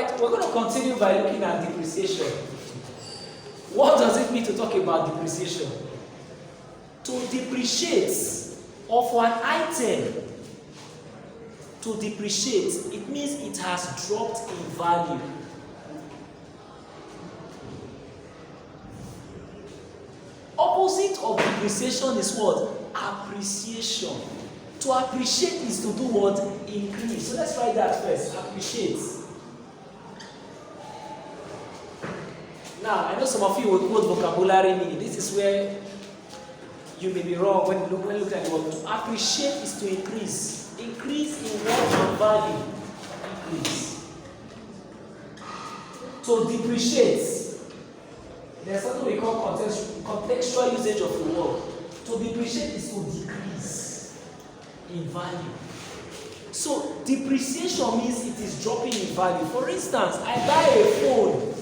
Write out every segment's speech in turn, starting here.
Alright, we're going to continue by looking at depreciation. What does it mean to talk about depreciation? To depreciate of an item, to depreciate, it means it has dropped in value. Opposite of depreciation is what? Appreciation. To appreciate is to do what? Increase. So let's write that first. Appreciate. Now, I know some of you will quote vocabulary meaning. This is where you may be wrong when looking at the word. To appreciate is to increase. Increase in worth and value. Increase. To depreciate. There's something we call contextual usage of the word. To depreciate is to decrease in value. So depreciation means it is dropping in value. For instance, I buy a phone,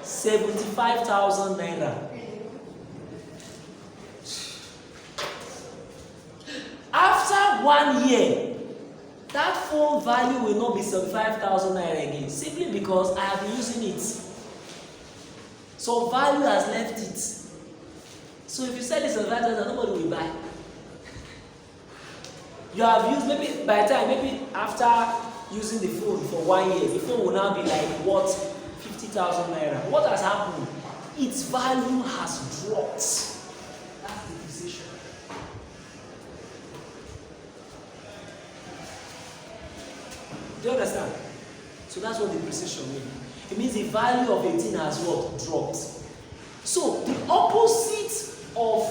75,000 naira. After 1 year, that phone value will not be 75,000 naira again, simply because I have been using it. So value has left it. So if you sell it 75,000, nobody will buy. You have used, maybe by the time, maybe after using the phone for 1 year, the phone will now be like what? 50,000 naira. What has happened? Its value has dropped. That's depreciation. Do you understand? So that's what depreciation means. It means the value of a thing has what? Dropped. So the opposite of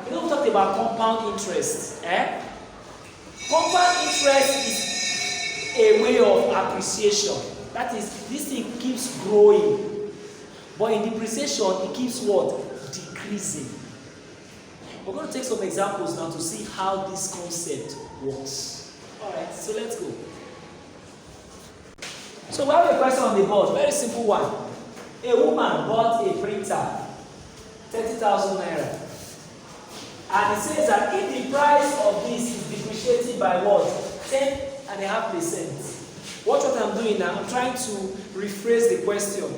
we don't talk about compound interest. Compound interest is a way of appreciation. That is, this thing keeps growing. But in depreciation, it keeps what? Decreasing. We're going to take some examples now to see how this concept works. Alright, so let's go. So we have a question on the board, very simple one. A woman bought a printer, 30,000 naira. And it says that if the price of this is depreciated by what? 10.5%. Watch what I'm doing now. I'm trying to rephrase the question.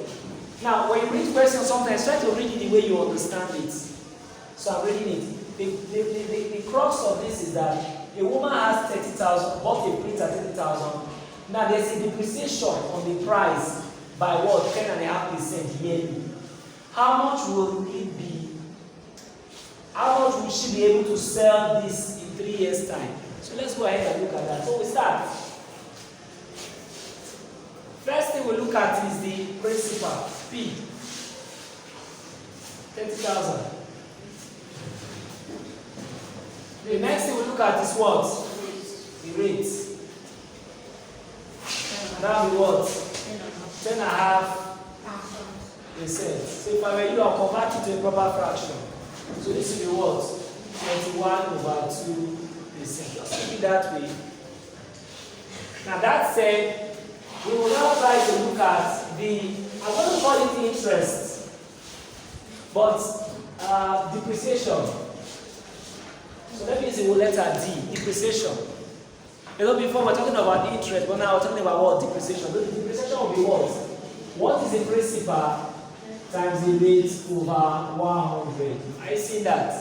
Now, when you read questions, sometimes try to read it the way you understand it. So I'm reading it. The crux of this is that a woman has 30,000, bought a printer 30,000. Now there's a depreciation on the price by what? 10.5% yearly. How much will it be? How much will she be able to sell this in 3 years' time? So let's go ahead and look at that. So we start. First thing we look at is the principal, P. 30,000. The next thing we look at is what? The rate. That will be what? 10.5%. So if I were you, I'll convert it to a proper fraction. So this will be what? 21/2%. Just keep it that way. Now that said, we will now try to look at the, I'm going to call it interest, but depreciation. So let me use the letter D, depreciation. You know, before we're talking about interest, but now we're talking about what? Depreciation. So the depreciation will be what? What is the principal times the rate over 100? Are you seeing that?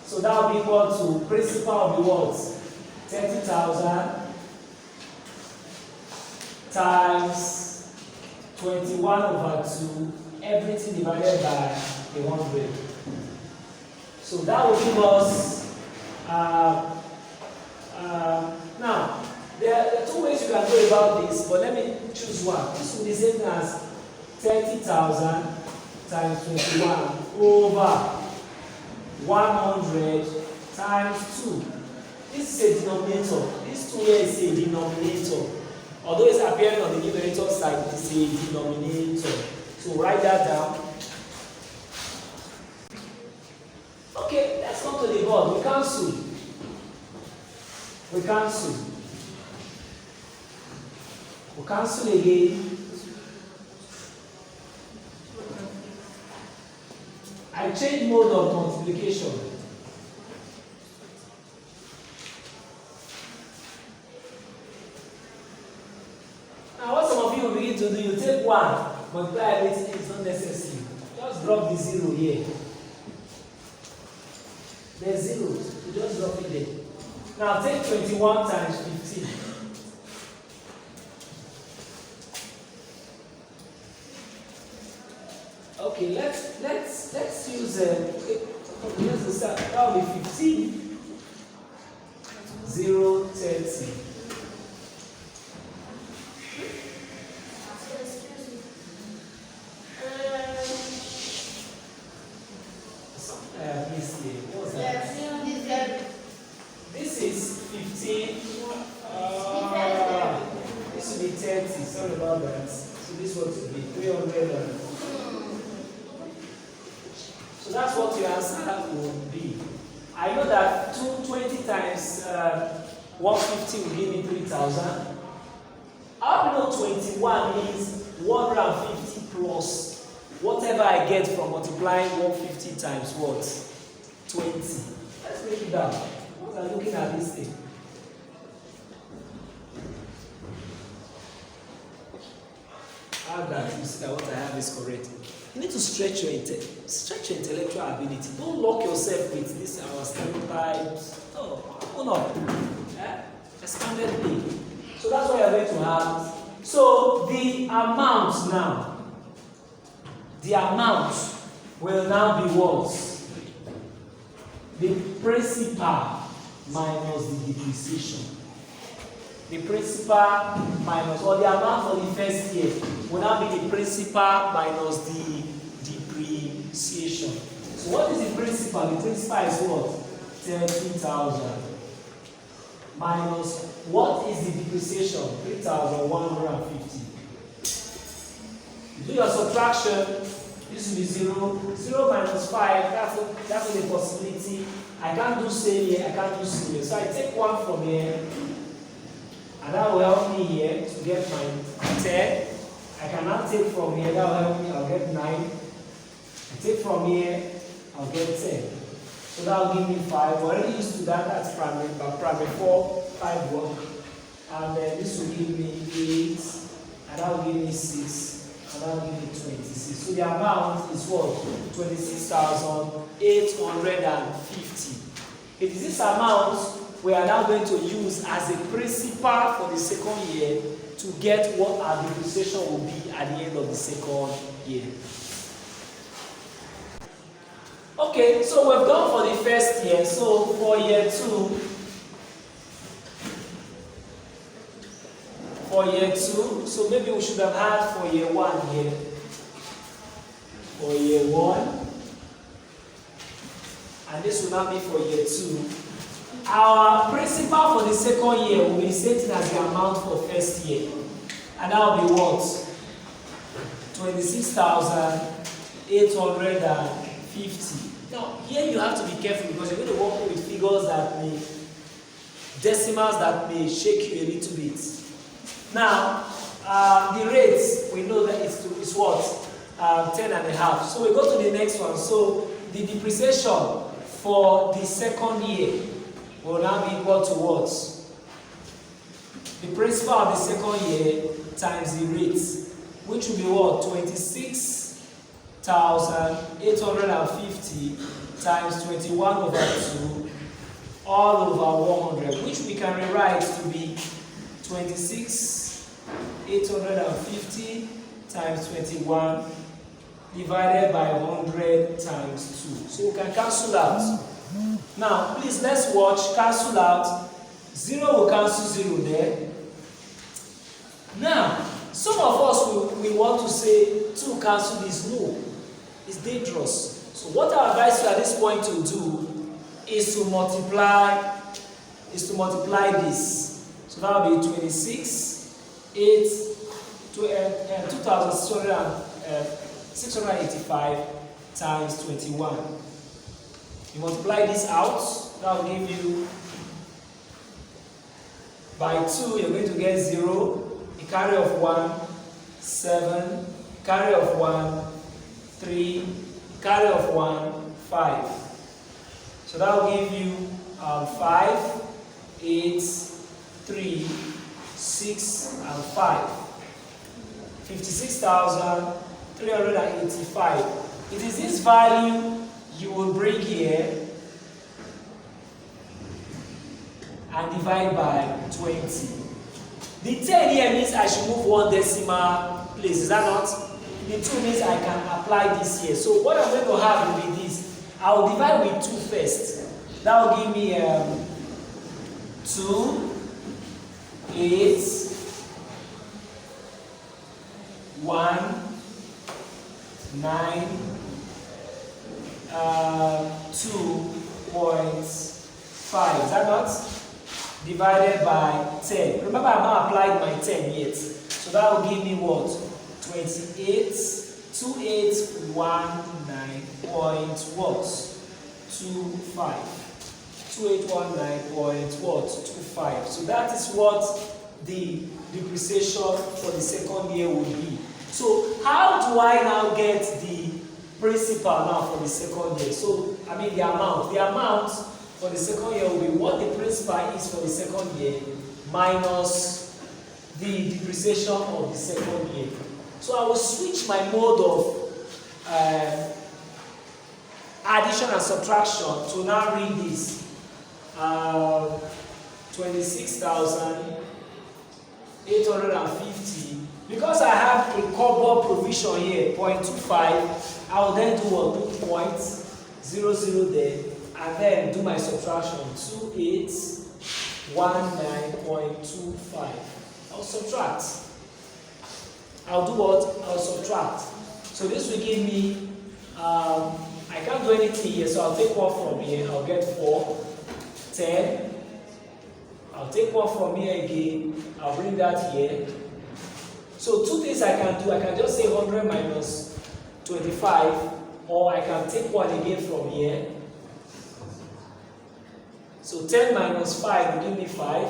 So that will be equal to principal will be what? 30,000 times 21/2, everything divided by 100. So that will give us now, there are two ways you can go about this, but let me choose one. This will be the same as 30,000 times 21 over 100 times 2. This is a denominator. This 2 here is a denominator. Although it's appearing on the numerator side, it is a denominator. So write that down. Okay, let's come to the board. We cancel. We cancel. We cancel again. I change mode of multiplication. need to do, you take 1, multiply everything, it's not necessary. Just drop the 0 here. There's 0, you just drop it there. Now take 21 times 15. Okay, let's use that will be 15. 0, 30. This is 15. This will be 30. Sorry about that. So this one will be 300. So that's what your answer will be. I know that 220 times 150 will give me 3,000. I know 21 means 150 plus whatever I get from multiplying 150 times what? 20. Let's break it down. What are looking at this thing? How that you see that what I have is correct. You need to stretch your intellectual ability. Don't lock yourself with this our stereotypes. No, open up. Expanded thing. So that's what you're going to have. So the amount now, will now be what? The principal minus the depreciation. The principal minus, or the amount for the first year will now be the principal minus the depreciation. So what is the principal? The principal is what? 30,000. Minus, what is the depreciation? 3,150. Do your subtraction. This will be 0. 0 minus 5, that's a possibility. I can't do same here, I can't do same here. So I take 1 from here. And that will help me here to get my 10. I cannot take from here, that will help me, I'll get 9. I take from here, I'll get 10. So that will give me 5. We're already used to that, that's primary, but primary 4, 5 work. And then this will give me 8, and that will give me 6, and that will give me 26. So the amount is what? 26,850. It is this amount we are now going to use as a principal for the second year to get what our depreciation will be at the end of the second year. Okay, so we've done for the first year. So for year 2, so maybe we should have had for year 1 here. For year 1, and this will now be for year 2. Our principal for the second year will be the same thing as the amount for first year. And that will be what? 26,850. Now, here you have to be careful because you're going to work with figures that may, decimals that may shake you a little bit. Now, the rates, we know that it's what? 10.5. So we go to the next one. So the depreciation for the second year will now be equal to what? The principal of the second year times the rates, which will be what? 26,850 times 21 over 2 all over 100, which we can rewrite to be 26,850 times 21 divided by 100 times 2. So we can cancel out. Now, please, let's watch, cancel out. 0 will cancel 0 there. Now, some of us we want to say 2 cancel this. No, it's dangerous. So what I advise you at this point to do is to multiply this. So that will be 2,685 times 21. You multiply this out, that will give you, by 2, you're going to get 0, a carry of 1, 7, carry of 1, 3, carry of 1, 5. So that will give you 5, 8, 3, 6, and 5. 56,385. It is this value you will bring here and divide by 20. The 10 here means I should move one decimal place, is that not? The 2 means I can apply this here. So what I'm going to have will be this. I will divide with 2 first. That will give me 2, 8, 1, 9, 2.5. Is that not? Divided by 10. Remember, I've not applied my 10 yet. So that will give me what? 28, 2819 point what? 25. 2819.25. So that is what the depreciation for the second year will be. So how do I now get the principal now for the second year? So I mean the amount. The amount for the second year will be what the principal is for the second year minus the depreciation of the second year. So I will switch my mode of addition and subtraction to now read this. 26,850. Because I have a cobble provision here, 0.25, I will then do what? Do 0.00 there, and then do my subtraction. 2819.25. I'll subtract. I'll do what? I'll subtract. So this will give me, I can't do anything here, so I'll take 1 from here. I'll get 4, 10. I'll take 1 from here again. I'll bring that here. So 2 things I can do. I can just say 100 minus 25, or I can take 1 again from here. So 10 minus 5 will give me 5.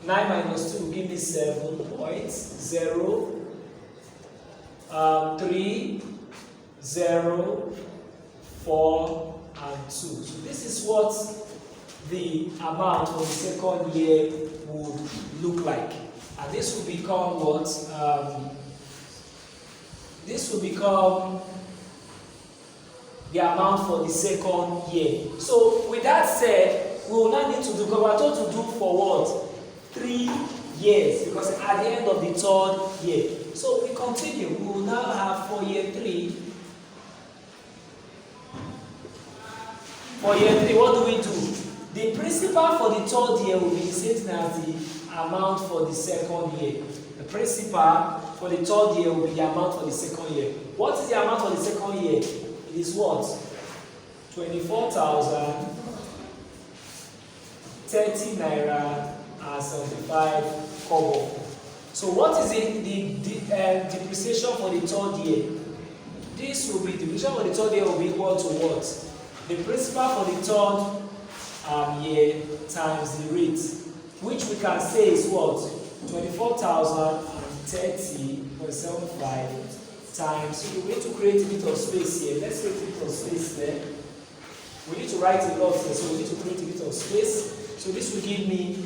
9 minus 2 will give me 7.0. 3, 0, 4, and 2. So this is what the amount for the second year would look like. And this will become what? This will become the amount for the second year. So with that said, we will now need to do, because we're told to do for what? 3 years, because at the end of the 3rd year. So we continue. We will now have for year 3. For year 3, what do we do? The principal for the 3rd year will be the same thing as the amount for the second year. The principal for the 3rd year will be the amount for the second year. What is the amount for the second year? It is what? 24,030 naira and 75 kobo. So what is the depreciation for the 3rd year? This will be, depreciation for the 3rd year will be equal to what? The principal for the 3rd year times the rate, which we can say is what? 24,030.75 times. So we need to create a bit of space here. Let's create a bit of space there. We need to write a lot here, so we need to create a bit of space. So this will give me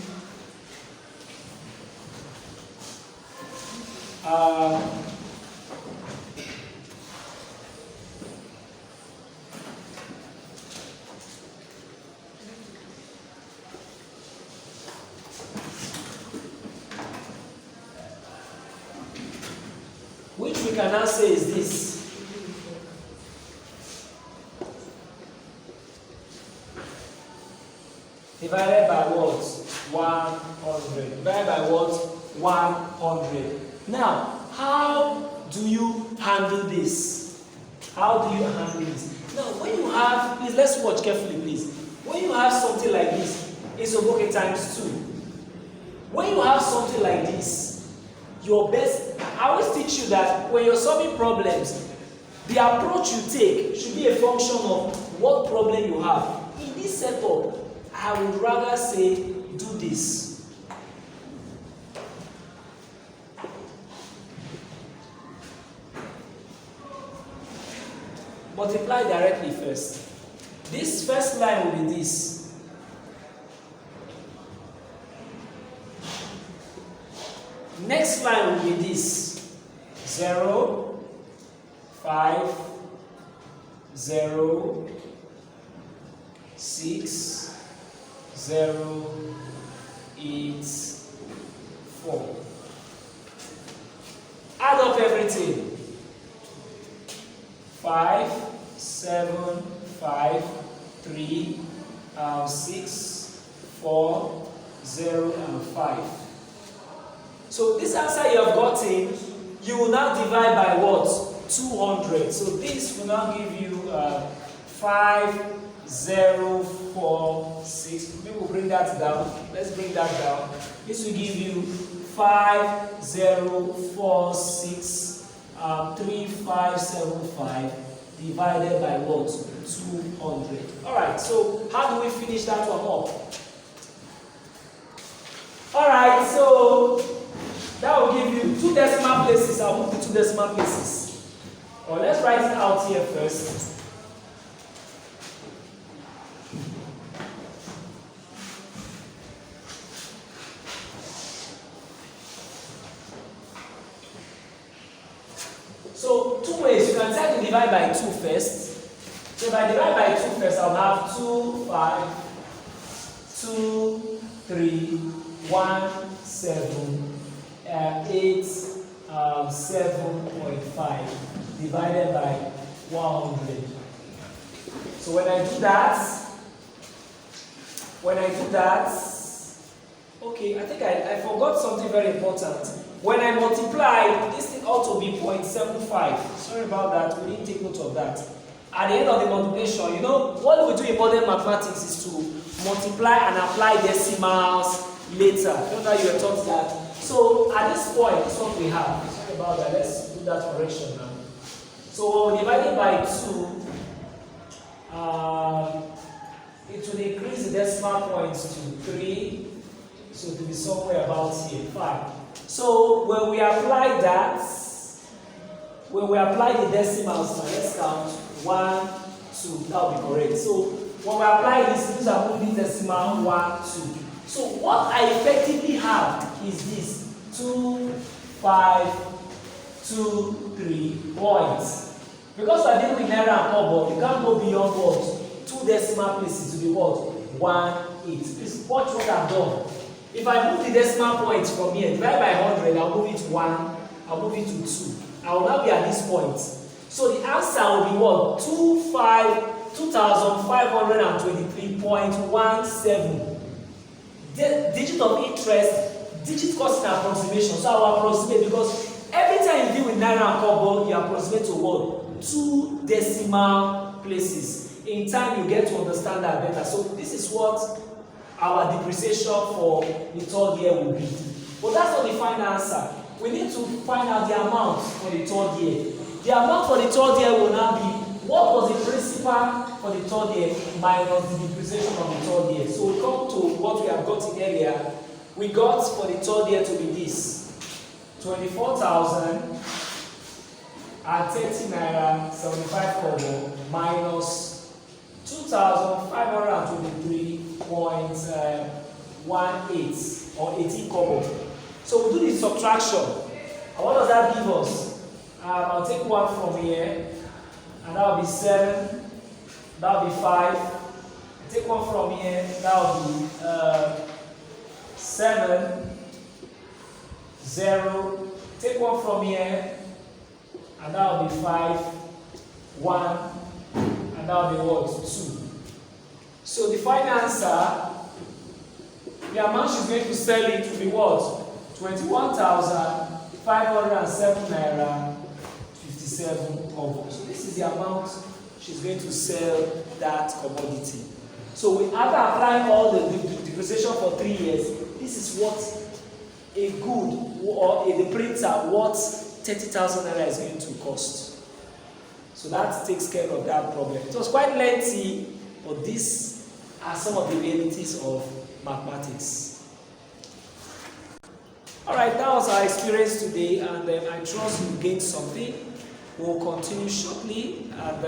which we can now say is this. Divided by what? 100. Divided by what? 100. Now, how do you handle this? How do you handle this? Now, when you have, please, let's watch carefully, please. When you have something like this, it's okay times 2. When you have something like this, your best, I always teach you that when you're solving problems, the approach you take should be a function of what problem you have. In this setup, I would rather say, do this. Multiply directly first. This first line will be this. Next line will be this. 0, 5, 0, 6, 0, 8, 4. Add up everything. 5, 7, 5, 3, 6, 4, 0, and 5. So this answer you have gotten, you will now divide by what? 200. So this will now give you 5, 0, 4, 6. Maybe we'll bring that down. Let's bring that down. This will give you 5, 0, 4, 6, 3, 5, 7, 5 divided by what? 200. Alright, so how do we finish that one up? Alright, so that will give you 2 decimal places. I'll move the 2 decimal places. Or let's write it out here first. So 2 ways. You can try to divide by 2 first. So if I divide by 2 first, I'll have 2, 5, 2, 3, 1, 7, 8, 7.5 divided by 100. So when I do that, okay, I think I forgot something very important. When I multiply, this thing ought to be 0.75. Sorry about that, we didn't take note of that. At the end of the multiplication, you know, what we do in modern mathematics is to multiply and apply decimals later. I don't know how you were taught that. So at this point, this is what we have. Sorry about that, let's do that correction now. So divided by 2, it will increase the decimal points to 3, so it will be somewhere about here, 5. So when we apply that, when we apply the decimals, now let's count 1, 2, that will be correct. So when we apply this, these are moving decimal 1, 2. So what I effectively have is this 2, 5, 2, 3 points. Because we are dealing with naira and kobo, you can't go beyond what? 2 decimal places to be what? 1, 8. Please watch what I've done. If I move the decimal points from here, divide by 100, I'll move it to 1, I'll move it to 2. I will now be at this point. So the answer will be what? 2,523.17. The digit of interest, digit cost and approximation. So I will approximate because every time you deal with naira and kobo, you approximate to what? 2 decimal places. In time, you get to understand that better. So this is what our depreciation for the 3rd year will be. But that's not the final answer. We need to find out the amount for the 3rd year. The amount for the 3rd year will now be what was the principal for the 3rd year minus the depreciation of the 3rd year. So we come to what we have gotten earlier. We got for the 3rd year to be this 24,030 naira 75 kobo minus 2,523.18 or 18 kobo. So we do the subtraction. And what does that give us? I'll take 1 from here, and that will be 7. That will be 5. I take 1 from here, that will be 7, 0. Take 1 from here, and that will be 5, 1. And that will be what? 2. So the final answer, the amount she's going to sell it will be what? 21,507 naira 57 kobo. So this is the amount she's going to sell that commodity. So we after applying all the depreciation for 3 years, this is what a good or the printer what 30,000 naira is going to cost. So that takes care of that problem. It was quite lengthy, but these are some of the realities of mathematics. Alright, that was our experience today, and I trust you gained something. We'll continue shortly, and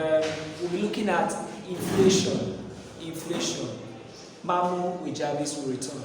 we'll be looking at inflation. Mamu Wijavis will return.